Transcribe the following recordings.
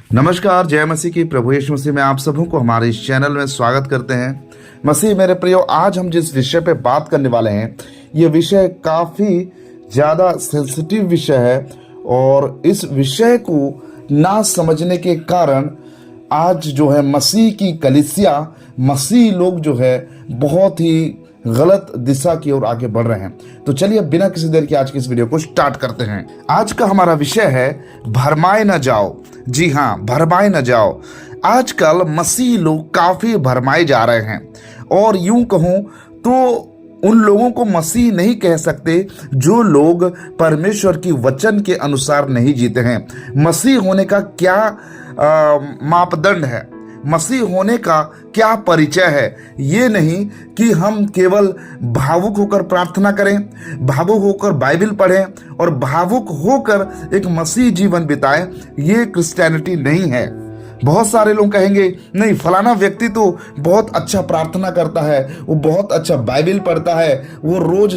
नमस्कार, जय मसीह की। प्रभु यीशु मसीह में आप सबों को हमारे इस चैनल में स्वागत करते हैं। मसीह मेरे प्रियो, आज हम जिस विषय पे बात करने वाले हैं, ये विषय काफ़ी ज़्यादा सेंसिटिव विषय है और इस विषय को ना समझने के कारण आज जो है मसीह की कलीसिया, मसीह लोग जो है बहुत ही गलत दिशा की ओर आगे बढ़ रहे हैं। तो चलिए बिना किसी देर के आज की इस वीडियो को स्टार्ट करते हैं। आज का हमारा विषय है भरमाए न जाओ। जी हाँ, भरमाए न जाओ। आजकल मसीह लोग काफी भरमाए जा रहे हैं और यूं कहूं तो उन लोगों को मसीह नहीं कह सकते जो लोग परमेश्वर की वचन के अनुसार नहीं जीते हैं। मसीह होने का क्या मापदंड है, मसीह होने का क्या परिचय है, ये नहीं कि हम केवल भावुक होकर प्रार्थना करें, भावुक होकर बाइबल पढ़ें और भावुक होकर एक मसीह जीवन बिताएं। ये क्रिश्चियनिटी नहीं है। बहुत सारे लोग कहेंगे नहीं, फलाना व्यक्ति तो बहुत अच्छा प्रार्थना करता है, वो बहुत अच्छा बाइबल पढ़ता है, वो रोज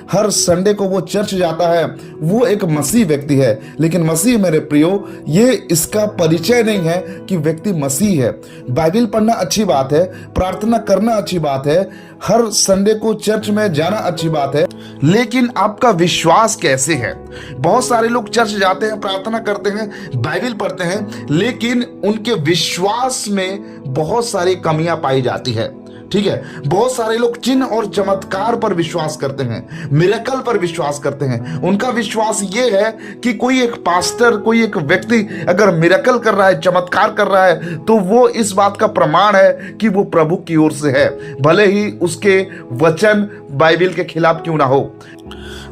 हर संडे को वो चर्च जाता है, वो एक मसीह व्यक्ति है। लेकिन मसीह मेरे प्रियो, ये इसका परिचय नहीं है कि व्यक्ति मसीह है। बाइबल पढ़ना अच्छी बात है, प्रार्थना करना अच्छी बात है, हर संडे को चर्च में जाना अच्छी बात है, लेकिन आपका विश्वास कैसे है? बहुत सारे लोग चर्च जाते हैं, प्रार्थना करते हैं, बाइबल पढ़ते हैं, लेकिन उनके विश्वास में बहुत सारी कमियां पाई जाती है। ठीक है, बहुत सारे लोग चिन्ह और चमत्कार पर विश्वास करते हैं, मिरेकल पर विश्वास करते हैं। उनका विश्वास ये है कि कोई एक पास्टर, कोई एक व्यक्ति अगर मिरेकल कर रहा है, चमत्कार कर रहा है, तो वो इस बात का प्रमाण है कि वो प्रभु की ओर से है, भले ही उसके वचन बाइबल के खिलाफ क्यों ना हो।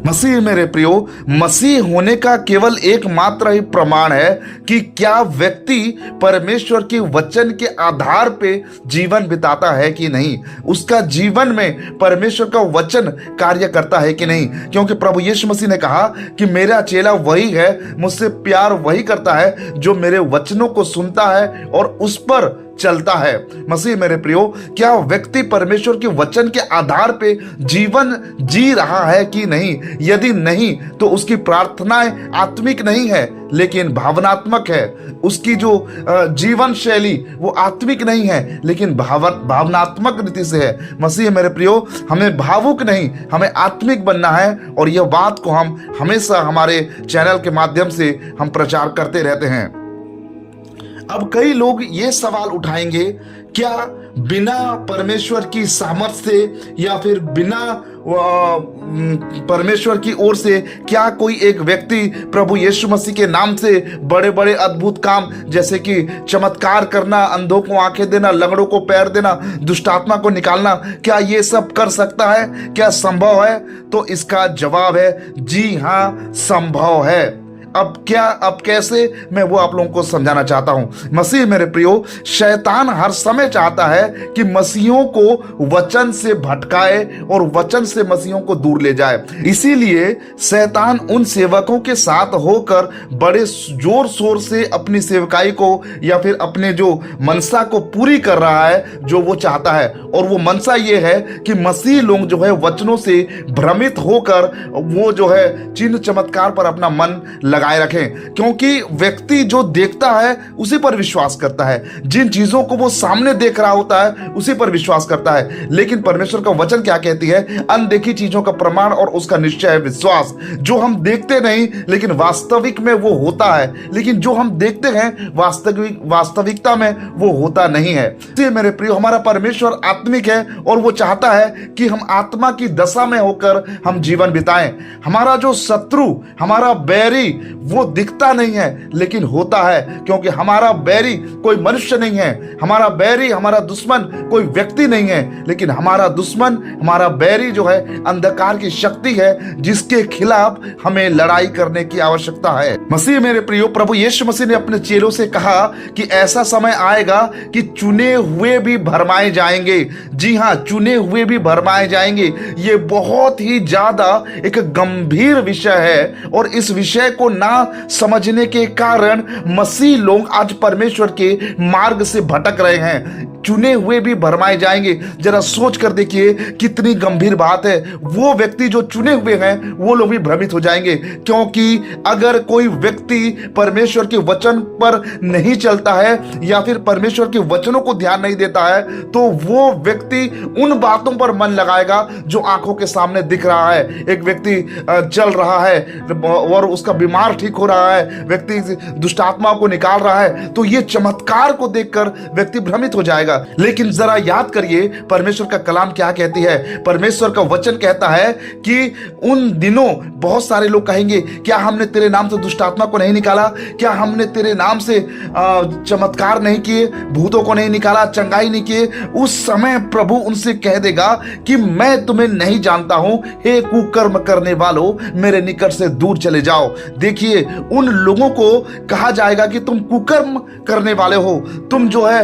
मसीह मेरे प्रियो, मसीह होने का केवल एकमात्र ही प्रमाण है कि क्या व्यक्ति परमेश्वर के वचन के आधार पे जीवन बिताता है कि नहीं, उसका जीवन में परमेश्वर का वचन कार्य करता है कि नहीं। क्योंकि प्रभु यीशु मसीह ने कहा कि मेरा चेला वही है, मुझसे प्यार वही करता है जो मेरे वचनों को सुनता है और उस पर चलता है। मसीह मेरे प्रियो, क्या व्यक्ति परमेश्वर के वचन के आधार पे जीवन जी रहा है कि नहीं? यदि नहीं तो उसकी प्रार्थनाएं आत्मिक नहीं है लेकिन भावनात्मक है। उसकी जो जीवन शैली वो आत्मिक नहीं है लेकिन भावनात्मक रीति से है। मसीह मेरे प्रियो, हमें भावुक नहीं, हमें आत्मिक बनना है और यह बात को हम हमेशा हमारे चैनल के माध्यम से हम प्रचार करते रहते हैं। अब कई लोग ये सवाल उठाएंगे, क्या बिना परमेश्वर की सामर्थ्य से या फिर बिना परमेश्वर की ओर से क्या कोई एक व्यक्ति प्रभु यीशु मसीह के नाम से बड़े बड़े अद्भुत काम जैसे कि चमत्कार करना, अंधों को आंखें देना, लंगड़ों को पैर देना, दुष्टात्मा को निकालना, क्या ये सब कर सकता है? क्या संभव है? तो इसका जवाब है जी हाँ, संभव है। अब कैसे, मैं वो आप लोगों को समझाना चाहता हूं। मसीह मेरे प्रियो, शैतान हर समय चाहता है कि मसीहों को वचन से भटकाए और वचन से मसीहों को दूर ले जाए। इसीलिए शैतान उन सेवकों के साथ होकर बड़े जोर शोर से अपनी सेवकाई को या फिर अपने जो मनसा को पूरी कर रहा है जो वो चाहता है। और वो मनसा ये है कि मसीह लोग जो है वचनों से भ्रमित होकर वो जो है चिन्ह चमत्कार पर अपना मन लगाए रखें। क्योंकि व्यक्ति जो देखता है उसी पर विश्वास करता है, जिन चीजों को वो सामने देख रहा होता है उसी पर विश्वास करता है। लेकिन परमेश्वर का वचन क्या कहती है? अनदेखी चीजों का प्रमाण और उसका निश्चय है विश्वास। जो हम देखते नहीं लेकिन वास्तविक में वो होता है, लेकिन जो हम देखते हैं वास्तविकता में वो होता नहीं है। इसलिए मेरे प्रियो, हमारा परमेश्वर आत्मिक है और वो चाहता है कि हम आत्मा की दशा में होकर हम जीवन बिताएं। हमारा जो शत्रु, हमारा बैरी, वो दिखता नहीं है लेकिन होता है। क्योंकि हमारा बैरी कोई मनुष्य नहीं है, हमारा बैरी, हमारा दुश्मन कोई व्यक्ति नहीं है, लेकिन हमारा दुश्मन, हमारा बैरी जो है अंधकार की शक्ति है जिसके खिलाफ हमें लड़ाई करने की आवश्यकता है। मसीह मेरे प्रियो, प्रभु यीशु मसीह ने अपने चेलों से कहा कि ऐसा समय आएगा कि चुने हुए भी भरमाए जाएंगे। जी हाँ, चुने हुए भी भरमाए जाएंगे। ये बहुत ही ज्यादा एक गंभीर विषय है और इस विषय को ना समझने के कारण मसीह लोग आज परमेश्वर के मार्ग से भटक रहे हैं। चुने हुए भी भरमाए जाएंगे। जरा सोच कर देखिए कितनी गंभीर बात है। वो व्यक्ति जो चुने हुए हैं वो लोग भी भ्रमित हो जाएंगे, क्योंकि अगर कोई व्यक्ति परमेश्वर के वचन पर नहीं चलता है या फिर परमेश्वर के वचनों को ध्यान नहीं देता है, तो वो व्यक्ति उन बातों पर मन लगाएगा जो आंखों के सामने दिख रहा है। एक व्यक्ति चल रहा है और उसका बीमार ठीक हो रहा है, व्यक्ति दुष्ट आत्माओं को निकाल रहा है, तो ये चमत्कार को देखकर व्यक्ति भ्रमित हो जाएगा। लेकिन जरा याद करिए परमेश्वर का कलाम क्या कहती है। परमेश्वर का वचन कहता है कि उन दिनों बहुत सारे लोग कहेंगे, क्या हमने तेरे नाम से दुष्ट आत्मा को नहीं निकाला? क्या हमने तेरे नाम से चमत्कार नहीं किए, भूतों को नहीं निकाला, चंगाई नहीं किए? उस समय प्रभु उनसे कह देगा कि मैं तुम्हें नहीं जानता हूं, हे कुकर्म करने वालों, मेरे निकट से दूर चले जाओ। देखिए उन लोगों को कहा जाएगा कि तुम कुकर्म करने वाले हो, तुम जो है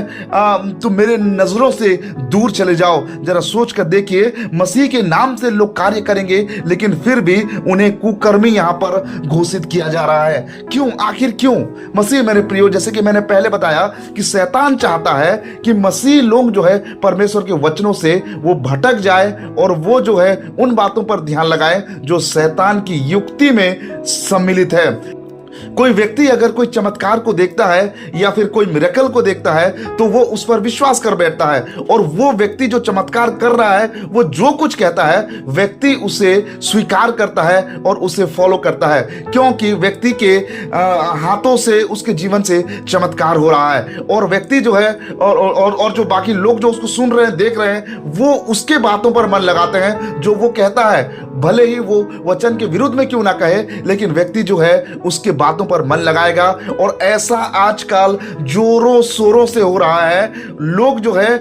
तुम मेरे नजरों से दूर चले जाओ। जरा सोच कर देखिए, मसीह के नाम से लोग कार्य करेंगे लेकिन फिर भी उन्हें कुकर्मी यहां पर घोषित किया जा रहा है। क्यों? आखिर क्यों? मसीह मेरे प्रियो, जैसे कि मैंने पहले बताया कि शैतान चाहता है कि मसीह लोग जो है परमेश्वर के वचनों से वो भटक जाए और वो जो है उन बातों पर ध्यान लगाए जो शैतान की युक्ति में सम्मिलित है। कोई व्यक्ति अगर कोई चमत्कार को देखता है या फिर कोई मिरेकल को देखता है तो वो उस पर विश्वास कर बैठता है, और वो व्यक्ति जो चमत्कार कर रहा है वो जो कुछ कहता है व्यक्ति उसे स्वीकार करता है और उसे फॉलो करता है, क्योंकि व्यक्ति के हाथों से उसके जीवन से चमत्कार हो रहा है। और व्यक्ति जो है और जो बाकी लोग जो उसको सुन रहे हैं, देख रहे हैं, वो उसके बातों पर मन लगाते हैं जो वो कहता है, भले ही वो वचन के विरुद्ध में क्यों ना कहे, लेकिन व्यक्ति जो है उसके बातों पर मन लगाएगा। और ऐसा आजकल जोरों शोरों से हो रहा है। लोग जो है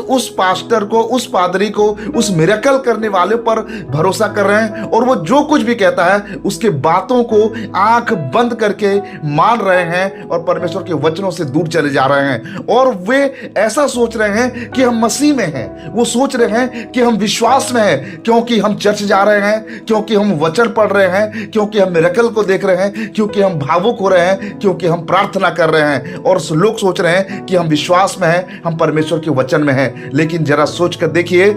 उस पास्टर को, उस पादरी को, उस मिरेकल करने वाले पर भरोसा कर रहे हैं और वो जो कुछ भी कहता है उसके बातों को आंख बंद करके मान रहे हैं और परमेश्वर के वचनों से दूर चले जा रहे हैं। और वे ऐसा सोच रहे हैं कि हम मसीह में हैं, वो सोच रहे हैं कि हम विश्वास में हैं, क्योंकि हम चर्च जा रहे हैं, क्योंकि हम वचन पढ़ रहे हैं, क्योंकि हम मिरेकल को देख रहे हैं, क्योंकि हम भावुक हो रहे हैं, क्योंकि हम प्रार्थना कर रहे हैं। और लोग सोच रहे हैं कि हम विश्वास में हैं, हम परमेश्वर के वचन में हैं। लेकिन जरा सोच कर देखिए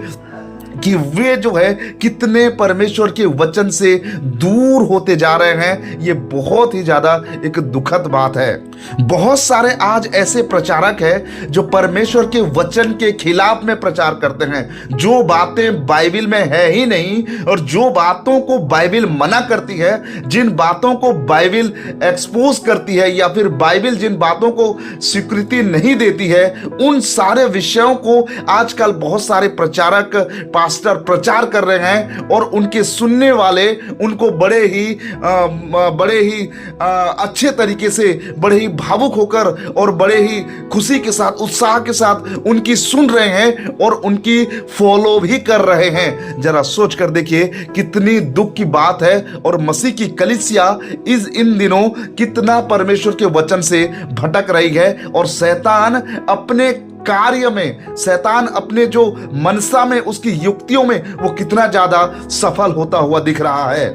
कि वे जो है कितने परमेश्वर के वचन से दूर होते जा रहे हैं। ये बहुत ही ज्यादा एक दुखद बात है। बहुत सारे आज ऐसे प्रचारक हैं जो परमेश्वर के वचन के खिलाफ में प्रचार करते हैं, जो बातें बाइबल में है ही नहीं और जो बातों को बाइबल मना करती है, जिन बातों को बाइबल एक्सपोज करती है या फिर बाइबल जिन बातों को स्वीकृति नहीं देती है, उन सारे विषयों को आजकल बहुत सारे प्रचारक पास्टर प्रचार कर रहे हैं और उनके सुनने वाले उनको बड़े ही अच्छे तरीके से, बड़े ही भावुक होकर और बड़े ही खुशी के साथ, उत्साह के साथ उनकी सुन रहे हैं और उनकी फॉलो भी कर रहे हैं। जरा सोच कर देखिए कितनी दुख की बात है। और मसीह की कलीसिया इन दिनों कितना परमेश्वर के वचन से भटक रही है और शैतान अपने कार्य में, शैतान अपने जो मनसा में, उसकी युक्तियों में वो कितना ज्यादा सफल होता हुआ दिख रहा है।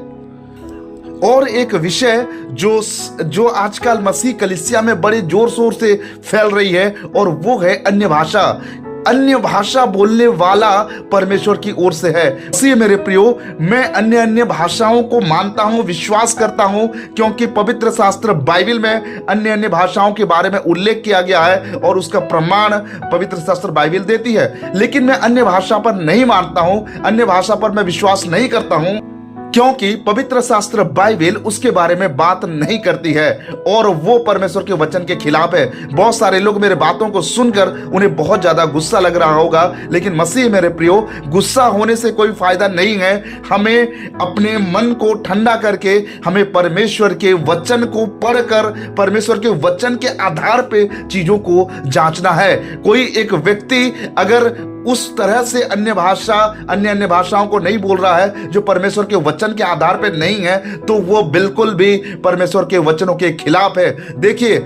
और एक विषय जो आजकल मसीह कलीसिया में बड़े जोर शोर से फैल रही है और वो है अन्य भाषा। अन्य भाषा बोलने वाला परमेश्वर की ओर से है। इसलिए मेरे प्रियो, मैं अन्य भाषाओं को मानता हूं, विश्वास करता हूं, क्योंकि पवित्र शास्त्र बाइबल में अन्य भाषाओं के बारे में उल्लेख किया गया है और उसका प्रमाण पवित्र शास्त्र बाइबल देती है। लेकिन मैं अन्य भाषा पर नहीं मानता हूं, अन्य भाषा पर मैं विश्वास नहीं करता हूं, क्योंकि पवित्र शास्त्र बाइबल उसके बारे में बात नहीं करती है और वो परमेश्वर के वचन के खिलाफ है। बहुत सारे लोग मेरे बातों को सुनकर उन्हें बहुत ज्यादा गुस्सा लग रहा होगा, लेकिन मसीह मेरे प्रियो, गुस्सा होने से कोई फायदा नहीं है। हमें अपने मन को ठंडा करके हमें परमेश्वर के वचन को पढ़कर परमेश्वर के वचन के आधार पे चीजों को जांचना है। कोई एक व्यक्ति अगर उस तरह से अन्य भाषाओं को नहीं बोल रहा है जो परमेश्वर के वचन के आधार पर नहीं है, तो वो बिल्कुल भी परमेश्वर के वचनों के खिलाफ है। देखिए,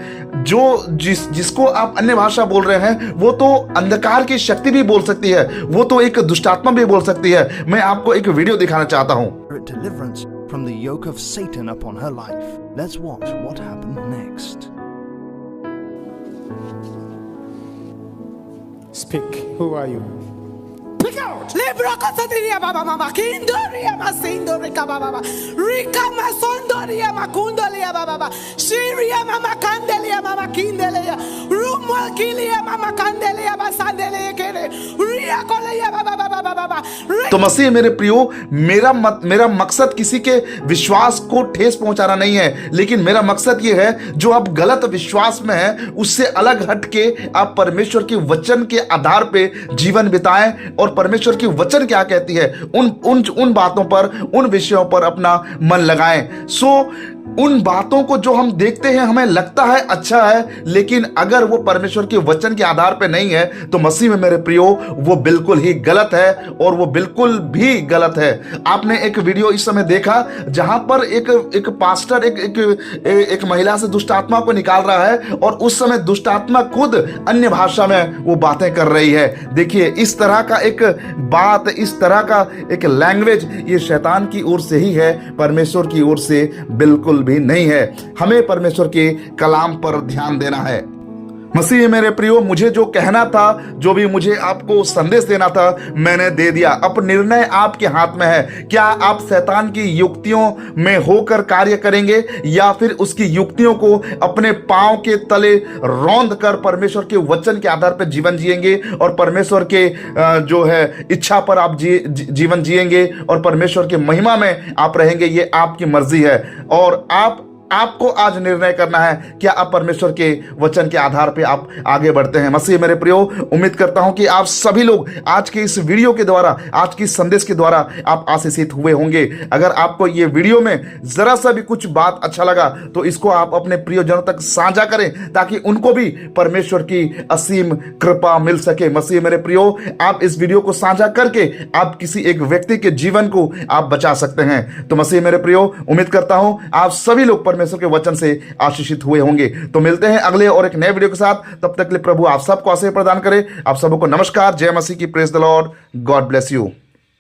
जिसको आप अन्य भाषा बोल रहे हैं वो तो अंधकार की शक्ति भी बोल सकती है, वो तो एक दुष्टात्मा भी बोल सकती है। मैं आपको एक वीडियो दिखाना चाहता हूं। from the yoke of Satan upon her life. Let's watch what happened next. Speak. Who are you? Pick out. Libra Casadiria Baba Mama Kindoria Masindorika Baba Rika Masondoria Makundolia Baba Shiria Mama Candelia Mama Kindelia Rumalkilia Mama Candelia Basandelia Kere Ria Kolia Baba तो मसीह मेरे प्रियो, मेरा मकसद किसी के विश्वास को ठेस पहुंचाना नहीं है, लेकिन मेरा मकसद ये है जो आप गलत विश्वास में हैं उससे अलग हट के आप परमेश्वर के वचन के आधार पे जीवन बिताएं और परमेश्वर की वचन क्या कहती है उन बातों पर, उन विषयों पर अपना मन लगाएं। उन बातों को जो हम देखते हैं हमें लगता है अच्छा है, लेकिन अगर वो परमेश्वर के वचन के आधार पे नहीं है तो मसीह में मेरे प्रियो वो बिल्कुल ही गलत है और वो बिल्कुल भी गलत है। आपने एक वीडियो इस समय देखा जहां पर एक पास्टर एक महिला से दुष्ट आत्मा को निकाल रहा है और उस समय दुष्ट आत्मा खुद अन्य भाषा में वो बातें कर रही है। देखिए, इस तरह का एक बात, इस तरह का एक लैंग्वेज ये शैतान की ओर से ही है, परमेश्वर की ओर से बिल्कुल भी नहीं है। हमें परमेश्वर के कलाम पर ध्यान देना है। मसीह मेरे प्रियो, मुझे जो कहना था, जो भी मुझे आपको संदेश देना था, मैंने दे दिया। अब निर्णय आपके हाथ में है। क्या आप शैतान की युक्तियों में होकर कार्य करेंगे या फिर उसकी युक्तियों को अपने पांव के तले रौंद कर परमेश्वर के वचन के आधार पर जीवन जिएंगे और परमेश्वर के जो है इच्छा पर आप जीवन जिएंगे और परमेश्वर के महिमा में आप रहेंगे? ये आपकी मर्जी है और आपको आज निर्णय करना है क्या आप परमेश्वर के वचन के आधार पे आप आगे बढ़ते हैं। मसीह मेरे प्रियो, उम्मीद करता हूं कि आप सभी लोग आज के इस वीडियो के द्वारा, आज की संदेश के द्वारा आप आशीषित हुए होंगे। अगर आपको ये वीडियो में जरा सा भी कुछ बात अच्छा लगा तो इसको आप अपने प्रियजनों तक साझा करें ताकि उनको भी परमेश्वर की असीम कृपा मिल सके। मसीह मेरे प्रियो, आप इस वीडियो को साझा करके आप किसी एक व्यक्ति के जीवन को आप बचा सकते हैं। तो मसीह मेरे प्रियो, उम्मीद करता हूं आप सभी लोग परमेश्वर के वचन से आशीषित हुए होंगे। तो मिलते हैं अगले और एक नए वीडियो के साथ। तब तक के लिए प्रभु आप सबको आशीष प्रदान करे। आप सबको नमस्कार। जय मसीह की। Praise the Lord. God bless you.